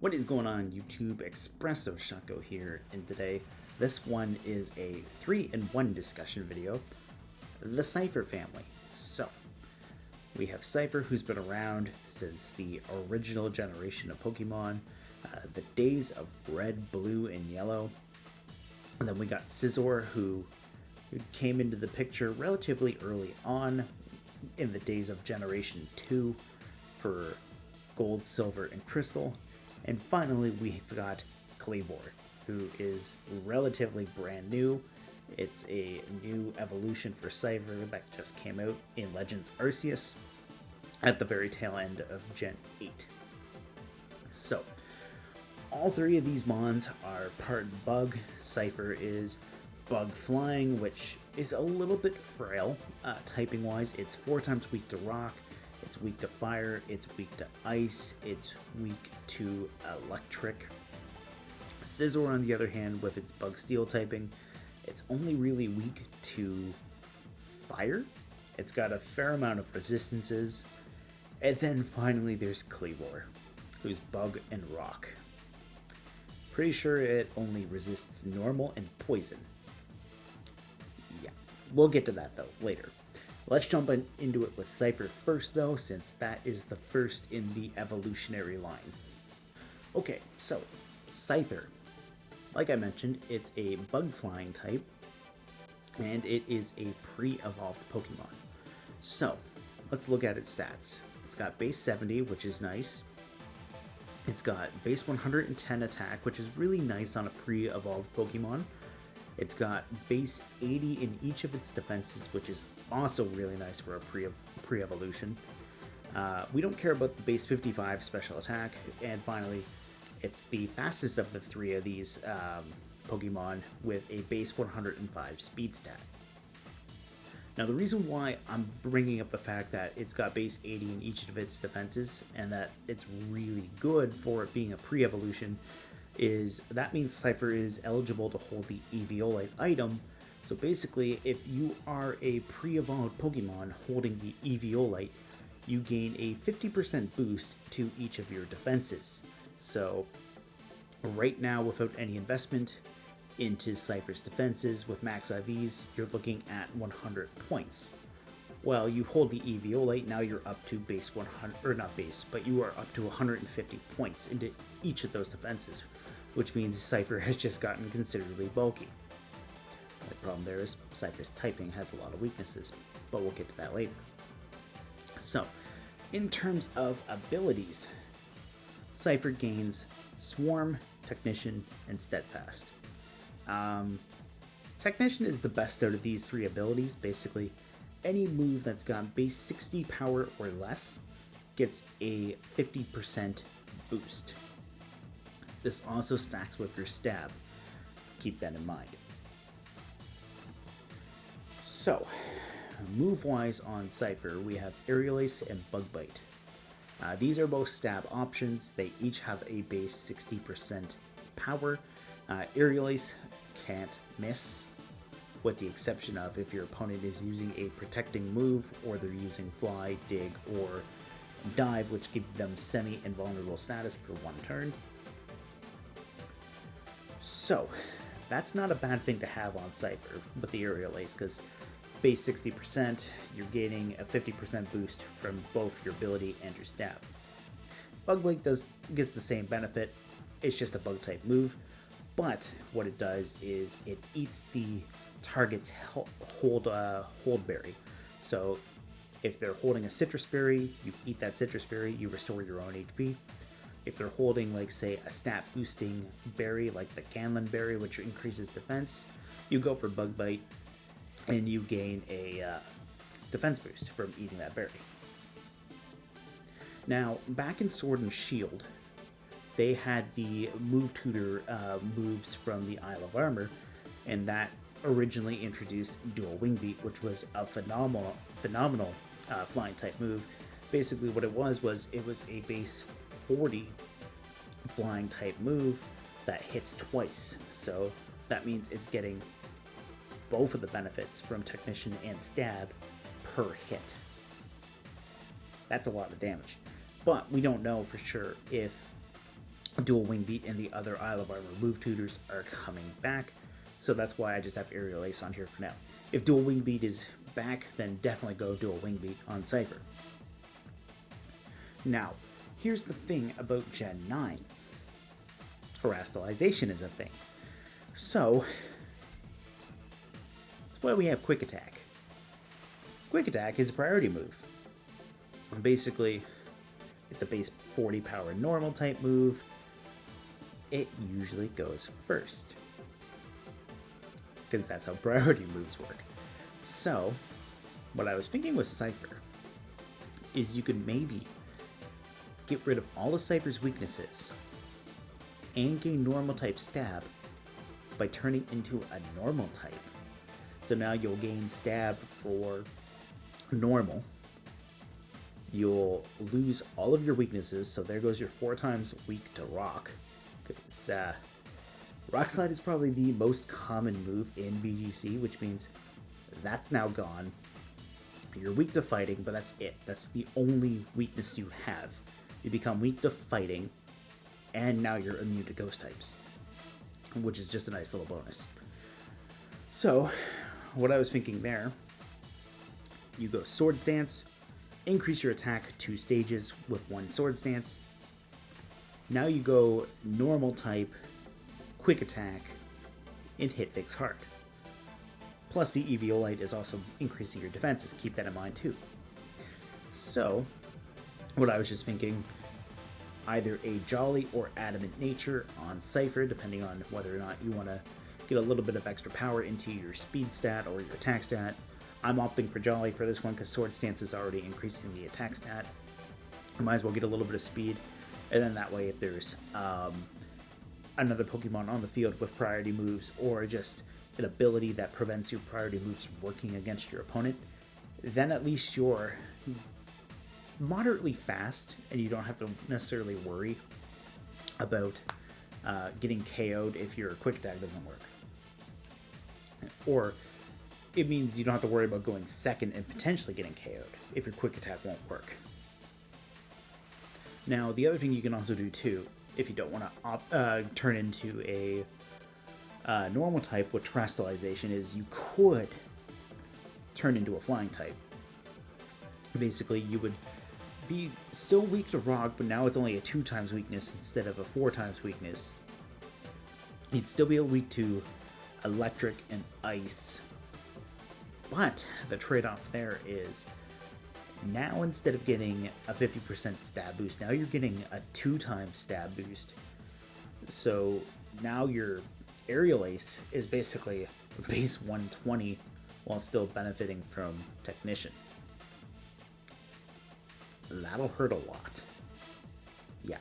What is going on YouTube? Espresso Shako here, and today this one is a 3-in-1 discussion video, the Scyther family. So, we have Scyther, who's been around since the original generation of Pokemon, the days of red, blue, and yellow. And then we got Scizor, who came into the picture relatively early on in the days of Generation 2 for Gold, Silver, and Crystal. And finally, we've got Kleavor, who is relatively brand new. It's a new evolution for Scyther that just came out in Legends Arceus at the very tail end of Gen 8. So, all three of these mons are part bug. Scyther is bug flying, which is a little bit frail typing wise. It's 4 times weak to rock. It's weak to fire, it's weak to ice, it's weak to electric. Scizor, on the other hand, with its bug steel typing, it's only really weak to fire. It's got a fair amount of resistances. And then finally there's Kleavor, who's bug and rock. Pretty sure it only resists normal and poison. Yeah, we'll get to that though later. Let's jump into it with Scyther first though, since that is the first in the evolutionary line. Okay, so Scyther. Like I mentioned, it's a bug flying type, and it is a pre-evolved Pokemon. So, let's look at its stats. It's got base 70, which is nice. It's got base 110 attack, which is really nice on a pre-evolved Pokemon. It's got base 80 in each of its defenses, which is also really nice for a pre-evolution. We don't care about the base 55 special attack. And finally, it's the fastest of the three of these Pokemon with a base 105 speed stat. Now, the reason why I'm bringing up the fact that it's got base 80 in each of its defenses and that it's really good for it being a pre-evolution is that means Scyther is eligible to hold the Eviolite item. So basically, if you are a pre-evolved Pokemon holding the Eviolite, you gain a 50% boost to each of your defenses. So right now, without any investment into Scyther's defenses with max IVs, you're looking at 100 points. Well, you hold the Eviolite, now you're up to base 100, or not base, but you are up to 150 points into each of those defenses, which means Scyther has just gotten considerably bulky. The problem there is Scyther's typing has a lot of weaknesses, but we'll get to that later. So, in terms of abilities, Scyther gains Swarm, Technician, and Steadfast. Technician is the best out of these three abilities. Basically, any move that's got base 60 power or less gets a 50% boost. This also stacks with your stab. Keep that in mind. So, move-wise on Scyther, we have Aerial Ace and Bug Bite. These are both stab options. They each have a base 60% power. Aerial Ace can't miss, with the exception of if your opponent is using a protecting move or they're using Fly, Dig, or Dive, which give them semi-invulnerable status for one turn. So, that's not a bad thing to have on Scyther with the Aerial Ace, because base 60%, you're gaining a 50% boost from both your ability and your stab. Bug Bite gets the same benefit, it's just a bug type move, but what it does is it eats the target's hold berry. So if they're holding a citrus berry, you eat that citrus berry, you restore your own HP. If they're holding, like, say, a stat boosting berry, like the Ganlan berry, which increases defense, you go for Bug Bite, and you gain a defense boost from eating that berry. Now, back in Sword and Shield, they had the Move Tutor moves from the Isle of Armor, and that originally introduced Dual Wing Beat, which was a phenomenal flying type move. Basically, what it was a base 40 flying type move that hits twice. So that means it's getting both of the benefits from Technician and Stab per hit. That's a lot of damage. But we don't know for sure if Dual Wing Beat and the other Isle of Armor move tutors are coming back, so that's why I just have Aerial Ace on here for now. If Dual Wing Beat is back, then definitely go Dual Wing Beat on Scyther. Now, here's the thing about Gen 9. Terastalisation is a thing. So, that's why we have Quick Attack. Quick Attack is a priority move. Basically, it's a base 40 power normal type move. It usually goes first, because that's how priority moves work. So, what I was thinking with Scyther is you could maybe get rid of all of Scyther's weaknesses and gain normal type stab by turning into a normal type. So now you'll gain stab for normal. You'll lose all of your weaknesses, so there goes your 4 times weak to rock. Because Rock Slide is probably the most common move in VGC, which means that's now gone. You're weak to fighting, but that's it. That's the only weakness you have. You become weak to fighting, and now you're immune to ghost types, which is just a nice little bonus. So, what I was thinking there, you go Swords Dance, increase your attack 2 stages with 1 Swords Dance. Now you go normal type, quick attack, and hit things hard. Plus the Eviolite is also increasing your defenses, keep that in mind too. So, what I was just thinking, either a Jolly or Adamant Nature on Scyther, depending on whether or not you want to get a little bit of extra power into your speed stat or your attack stat. I'm opting for Jolly for this one because Sword Stance is already increasing the attack stat. You might as well get a little bit of speed, and then that way if there's another Pokemon on the field with priority moves, or just an ability that prevents your priority moves from working against your opponent, then at least you're moderately fast, and you don't have to necessarily worry about getting KO'd if your quick attack doesn't work. Or it means you don't have to worry about going second and potentially getting KO'd if your quick attack won't work. Now, the other thing you can also do too, if you don't want to turn into a normal type with Terastalisation, is you could turn into a flying type. Basically, you would be still weak to rock, but now it's only a 2 times weakness instead of a 4 times weakness. You'd still be weak to electric and ice, but the trade-off there is now instead of getting a 50% stab boost, now you're getting a 2 times stab boost. So now your Aerial Ace is basically base 120 while still benefiting from Technician. That'll hurt a lot. Yeah.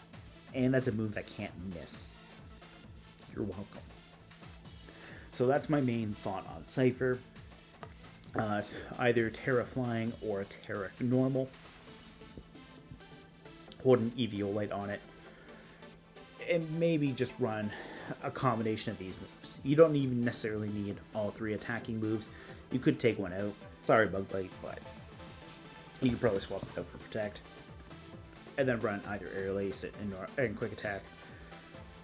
And that's a move that can't miss. You're welcome. So that's my main thought on Scyther. Either Terra Flying or Terra Normal. Put an Eviolite on it. And maybe just run a combination of these moves. You don't even necessarily need all 3 attacking moves. You could take one out. Sorry, Bug Bite, but you could probably swap it out for Protect. And then run either Aerial Ace and Quick Attack.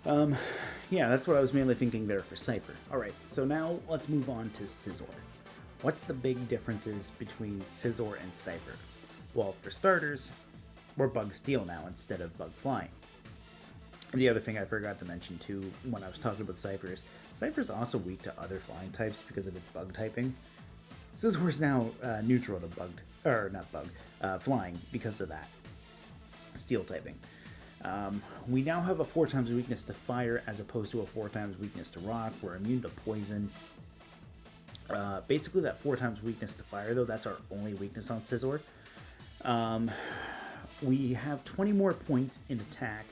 Yeah, that's what I was mainly thinking there for Scyther. Alright, so now let's move on to Scizor. What's the big differences between Scizor and Scyther? Well, for starters, we're Bug Steel now instead of Bug Flying. And the other thing I forgot to mention too when I was talking about Scyther is Scyther's also weak to other flying types because of its bug typing. Scizor is now neutral to flying because of that steel typing. We now have a 4 times weakness to fire as opposed to a 4 times weakness to rock. We're immune to poison. Basically that 4 times weakness to fire though, that's our only weakness on Scizor. We have 20 more points in attack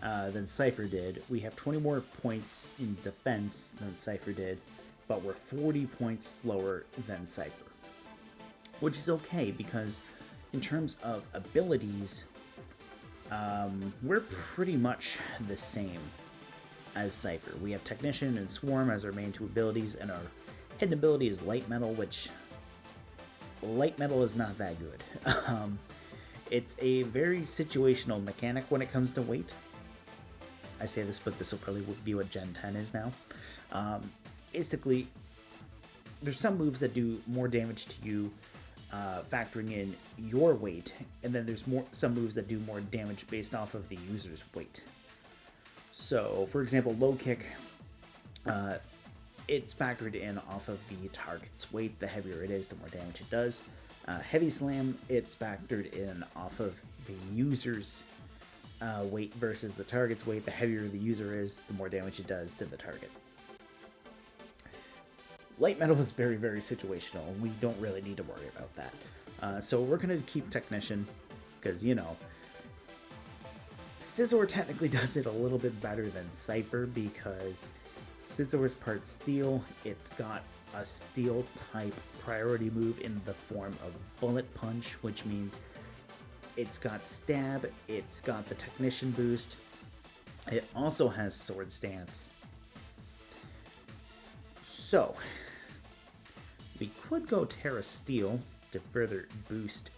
than Scyther did. We have 20 more points in defense than Scyther did, but we're 40 points slower than Scyther. Which is okay, because in terms of abilities, we're pretty much the same as Scyther. We have Technician and Swarm as our main 2 abilities, and our hidden ability is Light Metal, which Light Metal is not that good. It's a very situational mechanic when it comes to weight. I say this, but this will probably be what Gen 10 is now. Basically, there's some moves that do more damage to you, factoring in your weight, and then there's some moves that do more damage based off of the user's weight. So, for example, low kick, it's factored in off of the target's weight. The heavier it is, the more damage it does. Heavy slam, it's factored in off of the user's weight versus the target's weight. The heavier the user is, the more damage it does to the target. Light metal is very, very situational, and we don't really need to worry about that. So we're going to keep Technician, because, you know, Scizor technically does it a little bit better than Scyther, because Scizor is part steel. It's got a steel type priority move in the form of Bullet Punch, which means it's got stab, it's got the Technician boost, it also has Sword Stance. So, we could go Terra Steel to further boost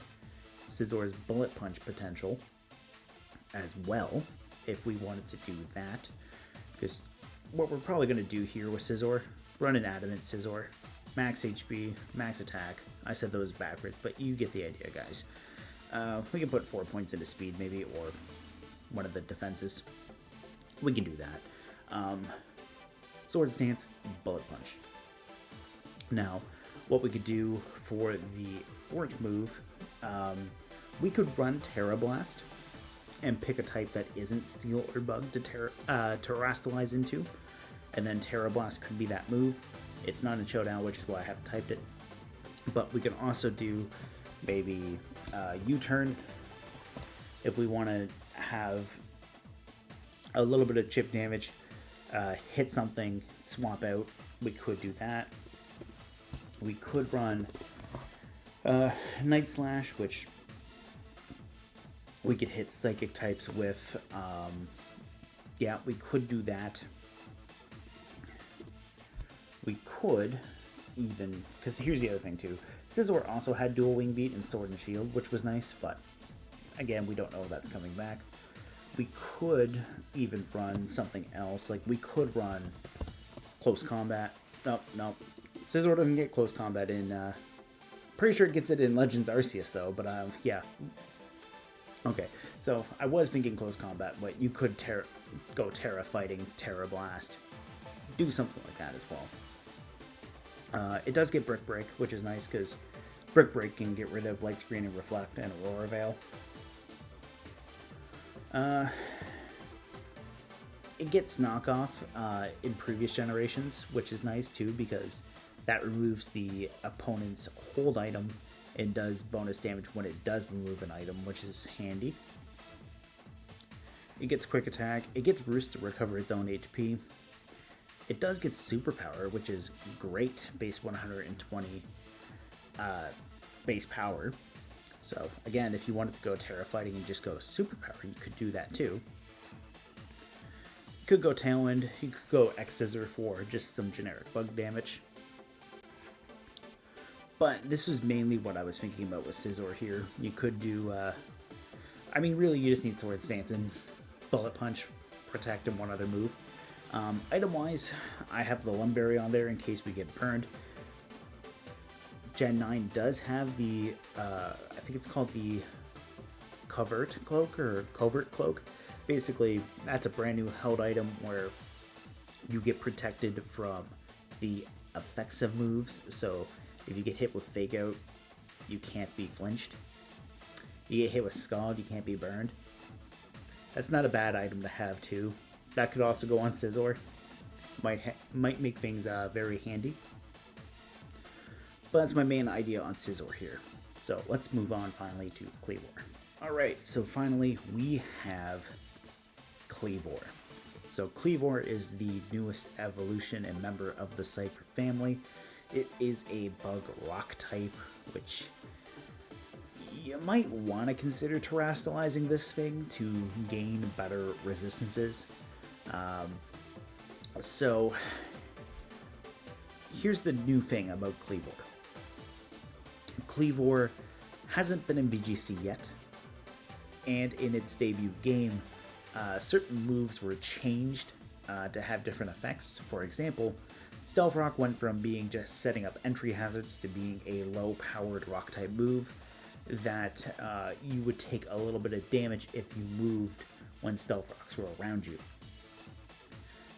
Scizor's Bullet Punch potential as well, if we wanted to do that. Because what we're probably going to do here with Scizor, run an Adamant Scizor, max HP, max attack. I said those backwards, but you get the idea, guys. We can put 4 points into speed, maybe, or one of the defenses. We can do that. Sword Stance, Bullet Punch. Now, what we could do for the Forge move, we could run Terra Blast and pick a type that isn't Steel or Bug to Terastalize into, and then Terra Blast could be that move. It's not in Showdown, which is why I haven't typed it. But we can also do maybe U-Turn if we want to have a little bit of chip damage, hit something, swap out. We could do that. We could run Night Slash, which we could hit psychic types with. Yeah, we could do that. We could even, because here's the other thing too. Scizor also had dual wing beat and Sword and Shield, which was nice, but again, we don't know if that's coming back. We could even run something else. Like, we could run Close Combat. No. Scizor doesn't get Close Combat in, pretty sure it gets it in Legends Arceus though, but yeah. Okay, so I was thinking Close Combat, but you could go Terra Fighting, Terra Blast. Do something like that as well. It does get Brick Break, which is nice because Brick Break can get rid of Light Screen and Reflect and Aurora Veil. It gets knockoff in previous generations, which is nice too because that removes the opponent's hold item and does bonus damage when it does remove an item, which is handy. It gets Quick Attack. It gets Roost to recover its own HP. It does get Superpower, which is great, base 120 base power. So again, if you wanted to go Terra Fighting and just go Superpower, you could do that too. You could go Tailwind, you could go X-Scissor for just some generic bug damage. But this is mainly what I was thinking about with Scizor here. You could do, I mean, really you just need Sword Stance and Bullet Punch, Protect, and one other move. Item-wise, I have the Lumberry on there in case we get burned. Gen 9 does have the, I think it's called the Covert Cloak or Covert Cloak. Basically, that's a brand new held item where you get protected from the effects of moves. So if you get hit with Fake Out, you can't be flinched. You get hit with Scald, you can't be burned. That's not a bad item to have too. That could also go on Scizor. Might make things very handy. But that's my main idea on Scizor here. So let's move on finally to Kleavor. Alright, so finally we have Kleavor. So Kleavor is the newest evolution and member of the Scyther family. It is a bug rock type, which you might want to consider terastalizing this thing to gain better resistances. So here's the new thing about Kleavor. Kleavor hasn't been in VGC yet, and in its debut game, certain moves were changed to have different effects. For example, Stealth Rock went from being just setting up entry hazards to being a low-powered rock-type move that you would take a little bit of damage if you moved when Stealth Rocks were around you.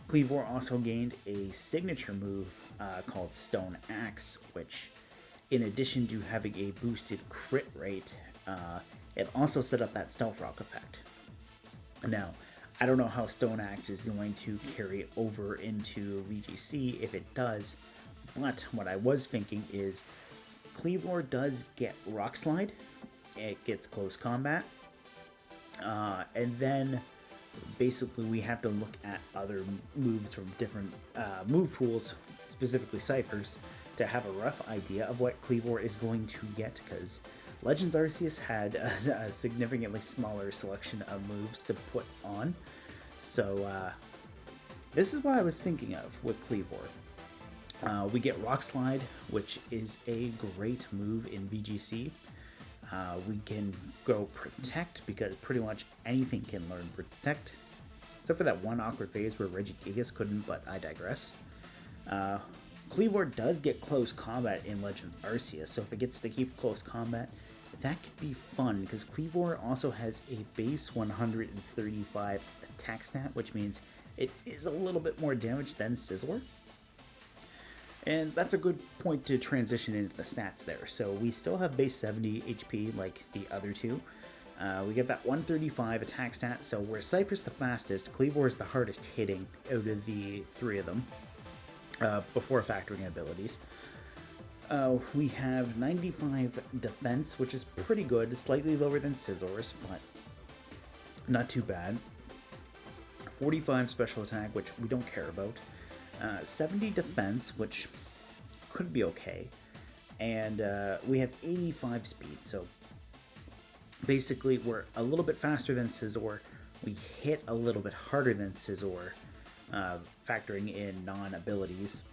Kleavor also gained a signature move called Stone Axe, which, in addition to having a boosted crit rate, it also set up that Stealth Rock effect. Now, I don't know how Stone Axe is going to carry over into VGC if it does, but what I was thinking is Kleavor does get Rock Slide, it gets Close Combat, and then basically we have to look at other moves from different move pools, specifically Scythers, to have a rough idea of what Kleavor is going to get, because Legends Arceus had a significantly smaller selection of moves to put on. So this is what I was thinking of with Kleavor. We get Rock Slide, which is a great move in VGC. We can go Protect, because pretty much anything can learn Protect, except for that one awkward phase where Regigigas couldn't, but I digress. Kleavor does get Close Combat in Legends Arceus, so if it gets to keep Close Combat, that could be fun, because Kleavor also has a base 135 attack stat, which means it is a little bit more damage than Scizor. And that's a good point to transition into the stats there. So we still have base 70 HP like the other two. We get that 135 attack stat, so where Cypher's the fastest, Kleavor is the hardest hitting out of the three of them, before factoring abilities. We have 95 defense, which is pretty good, slightly lower than Scizor's, but not too bad. 45 special attack, which we don't care about. 70 defense, which could be okay. And we have 85 speed, so basically we're a little bit faster than Scizor. We hit a little bit harder than Scizor, factoring in non-abilities.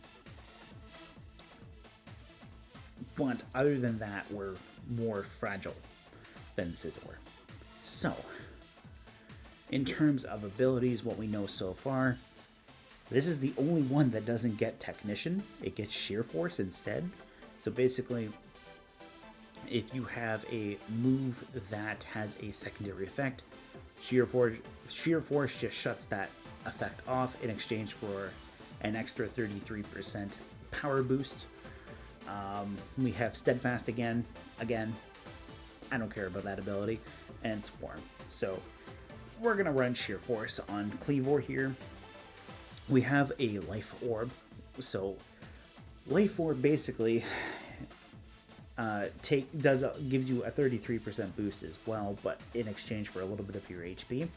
But other than that, we're more fragile than Scizor. So, in terms of abilities, what we know so far, this is the only one that doesn't get Technician. It gets Sheer Force instead. So basically, if you have a move that has a secondary effect, Sheer Force just shuts that effect off in exchange for an extra 33% power boost. We have Steadfast again, I don't care about that ability, and Swarm. So we're going to run Sheer Force on Kleavor here. We have a Life Orb, so Life Orb basically gives you a 33% boost as well, but in exchange for a little bit of your HP.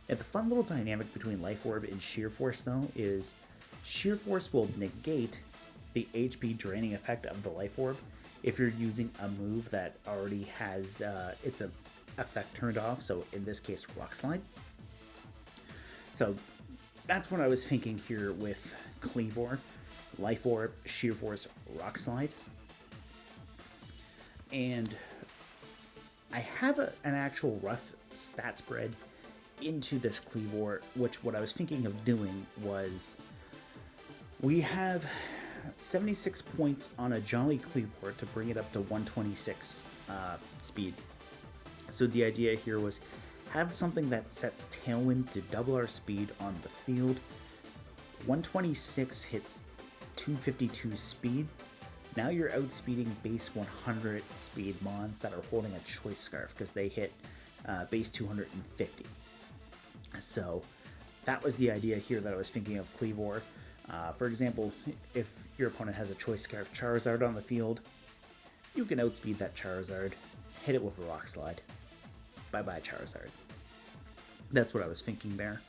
And the fun little dynamic between Life Orb and Sheer Force, though, is Sheer Force will negate the HP draining effect of the Life Orb if you're using a move that already has its effect turned off, so in this case, Rock Slide. So that's what I was thinking here with Kleavor. Life Orb, Sheer Force, Rock Slide. And I have an actual rough stat spread into this Kleavor, which what I was thinking of doing was we have 76 points on a Jolly Kleavor to bring it up to 126 speed. So the idea here was have something that sets Tailwind to double our speed on the field. 126 hits 252 speed. Now you're outspeeding base 100 speed mons that are holding a Choice Scarf because they hit base 250. So that was the idea here that I was thinking of Kleavor. For example, if your opponent has a Choice Scarf Charizard on the field, you can outspeed that Charizard, hit it with a Rock Slide. Bye-bye, Charizard. That's what I was thinking there.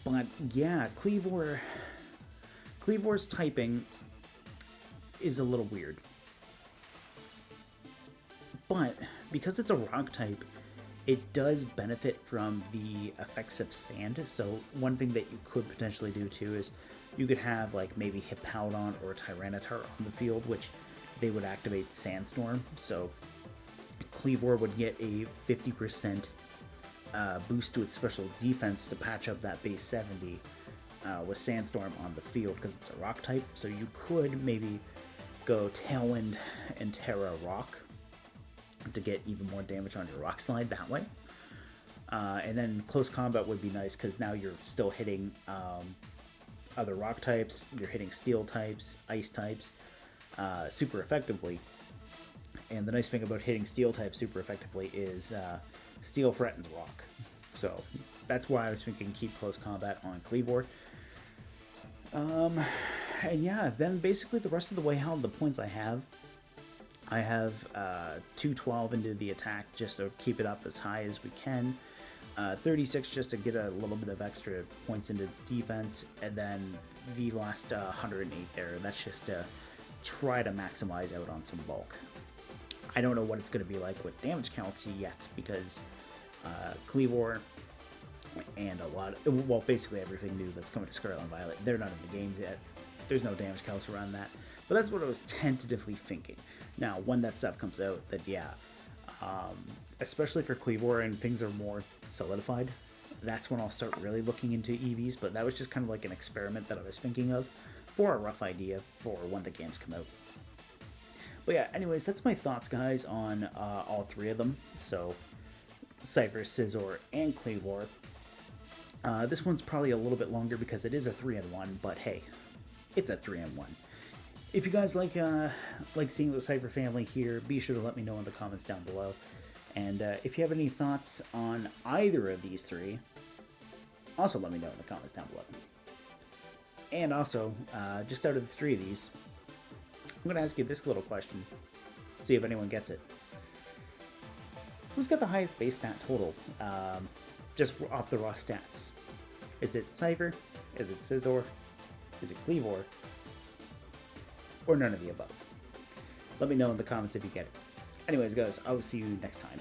But yeah, Kleavor's typing is a little weird. But because it's a rock type, it does benefit from the effects of sand. So one thing that you could potentially do too is you could have like maybe Hippowdon or Tyranitar on the field, which they would activate Sandstorm. So Kleavor would get a 50% boost to its special defense to patch up that base 70 with Sandstorm on the field because it's a rock type. So you could maybe go Tailwind and Terra Rock to get even more damage on your Rock Slide that way. And then close combat would be nice because now you're still hitting other rock types, you're hitting steel types, ice types super effectively. And the nice thing about hitting steel types super effectively is steel threatens rock. So that's why I was thinking keep close combat on Kleavor. And yeah, then basically the rest of the way how the points I have 212 into the attack just to keep it up as high as we can. 36 just to get a little bit of extra points into defense, and then the last 108 there, that's just to try to maximize out on some bulk. I don't know what it's going to be like with damage counts yet, because Kleavor and basically everything new that's coming to Scarlet and Violet, they're not in the games yet. There's no damage counts around that. But that's what I was tentatively thinking. Now, when that stuff comes out, that yeah, especially for Kleavor and things are more solidified, that's when I'll start really looking into EVs. But that was just kind of like an experiment that I was thinking of for a rough idea for when the games come out. But yeah, anyways, that's my thoughts, guys, on all three of them. So, Scyther, Scizor, and Kleavor. This one's probably a little bit longer because it is a 3-in-1, but hey, it's a 3-in-1. If you guys like seeing the Scyther family here, be sure to let me know in the comments down below. And if you have any thoughts on either of these three, also let me know in the comments down below. And also, just out of the three of these, I'm going to ask you this little question, see if anyone gets it. Who's got the highest base stat total, just off the raw stats? Is it Scyther? Is it Scizor? Is it Kleavor? Or none of the above? Let me know in the comments if you get it. Anyways, guys, I will see you next time.